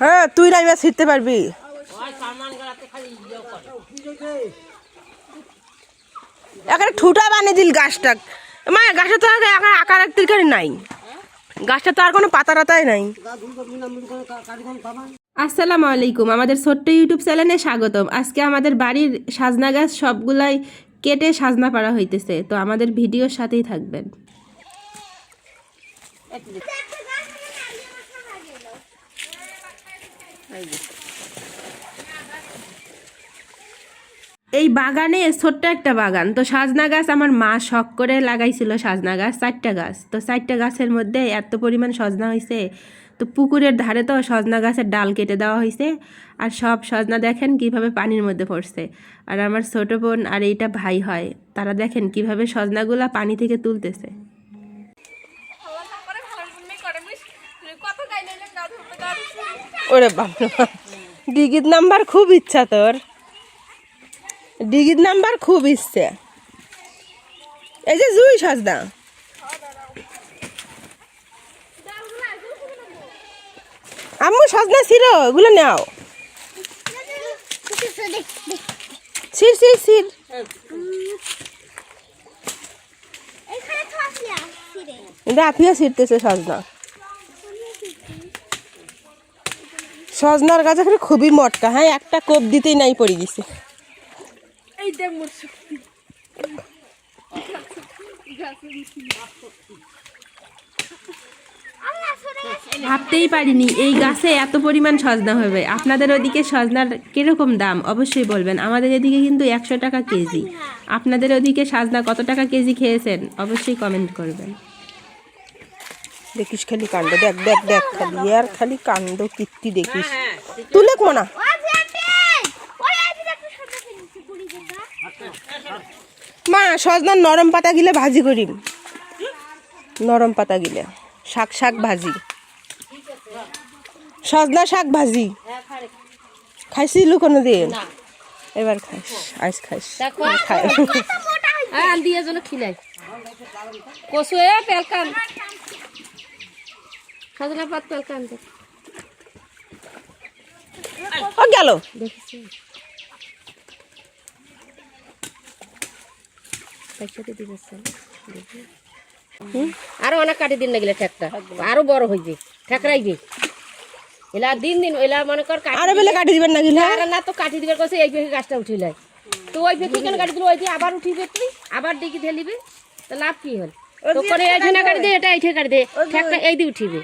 হ্যাঁ তুই রাইবা ছিটতে পারবি। এখানে ঠুটা বানিয়ে দিল গাছটা। মা গাছটা তো আকার এক তিলকারি নাই, গাছটা তো আর কোনো পাতা টাতাই নাই। আসসালামু আলাইকুম, আমাদের ছোট্ট ইউটিউব চ্যানেলে স্বাগতম। আজকে আমাদের বাড়ির সাজনা গাছ সবগুলাই কেটে সাজনা পাড়া হইতেছে, তো আমাদের ভিডিওর সাথেই থাকবেন। এই বাগানে ছোট্ট একটা বাগান, তো সাজনা গাছ আমার মা শখ করে লাগাইছিল। সাজনা গাছ 4টা গাছ, তো 4টা গাছের মধ্যে এত পরিমাণ সজনা হয়েছে। তো পুকুরের ধারে তো সজনা গাছের ডাল কেটে দেওয়া হয়েছে, আর সব সজনা দেখেন কিভাবে পানির মধ্যে পড়ছে। আর আমার ছোট বোন আর এইটা ভাই হয়, তারা দেখেন কিভাবে সজনাগুলা পানি থেকে তুলতেছে। ওরে বাবা, ডিগির নাম্বার খুব ইচ্ছা তোর, ডিগির নাম্বার খুব ইচ্ছে। এই যে জুই সজনা, আম্মু সজনা ছিল, ওগুলো নাও। ছিড় ছিড় ছিড়। রাফিয়া ছিড়তেছে সজনা। সজনার গাছ এখানে খুবই মটকা। হ্যাঁ, একটা কোপ দিতেই নাই পড়ে গেছে। ভাবতেই পারিনি এই গাছে এত পরিমাণ সজনা হবে। আপনাদের ওদিকে সজনার কিরকম দাম অবশ্যই বলবেন। আমাদের এদিকে কিন্তু 100 টাকা কেজি। আপনাদের ওদিকে সজনা কত টাকা কেজি খেয়েছেন অবশ্যই কমেন্ট করবেন। দেখিস খালি কাণ্ড, দেখ দেখ দেখ, খালি আর খালি কাণ্ড কীর্তি দেখিস। তুলে কোনা মা, সজনার নরম পাতা গিলে ভাজি করিম, নরম পাতা গিলে শাক শাক ভাজি, সজনা শাক ভাজি খাইছিলু কোনো দিন? এবার খাইস, আইস খাইস। গেল আরো অনেক কাটি দিন লাগলে ঠেকটা আরো বড় হইবে, ঠেকরাইবে। এলা দিন দিন এলা মনে কর আরো বেলে কাটি দিবেন না গিলা না, তো কাটি দিবার কাছে এই পেকে গাছটা উঠিলাই, তো ওই পেকে কেন কাটি দিল? ওই দিয়ে আবার উঠিবে, তুই আবার ডিগি ঢেলিবে, তো লাভ কি হল? তো করে এইখানে না কাটি দে, এটা এইখানে কাটি দে, ঠেকটা এই দিয়ে উঠিবে।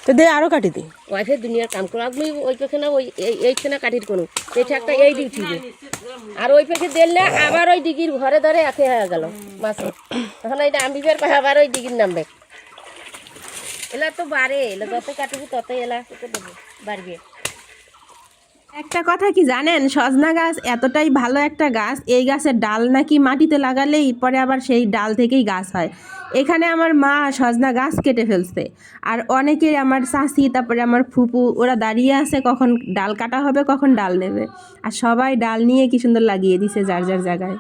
তো দে আরো কাটি দে। ওইফে দুনিয়ার কাম করো আপনি, ওই পেকে না ওই এইখানে কাটির কোনো এই ঠেকটা এই দিয়ে উঠিবে, আর ওই পেকে দিলে আবার ওই ডিগির ঘরে ধরে একে হয়ে গেল মাছ। তখন এইটা আম্বিবের পাশে আবার ওই ডিগির নামবে। এলা তো বাড়ে, এলা যত কাটবি ততই এলা বাড়বে। একটা কথা কি জানেন, সজনা গাছ এতটাই ভালো একটা গাছ, এই গাছের ডাল নাকি মাটিতে লাগালেই পরে আবার সেই ডাল থেকেই গাছ হয়। এখানে আমার মা সজনা গাছ কেটে ফেলছে, আর অনেকে আমার চাচি, তারপরে আমার ফুপু, ওরা দাঁড়িয়ে আছে কখন ডাল কাটা হবে, কখন ডাল নেবে, আর সবাই ডাল নিয়ে কি সুন্দর লাগিয়ে দিছে যার যার জায়গায়।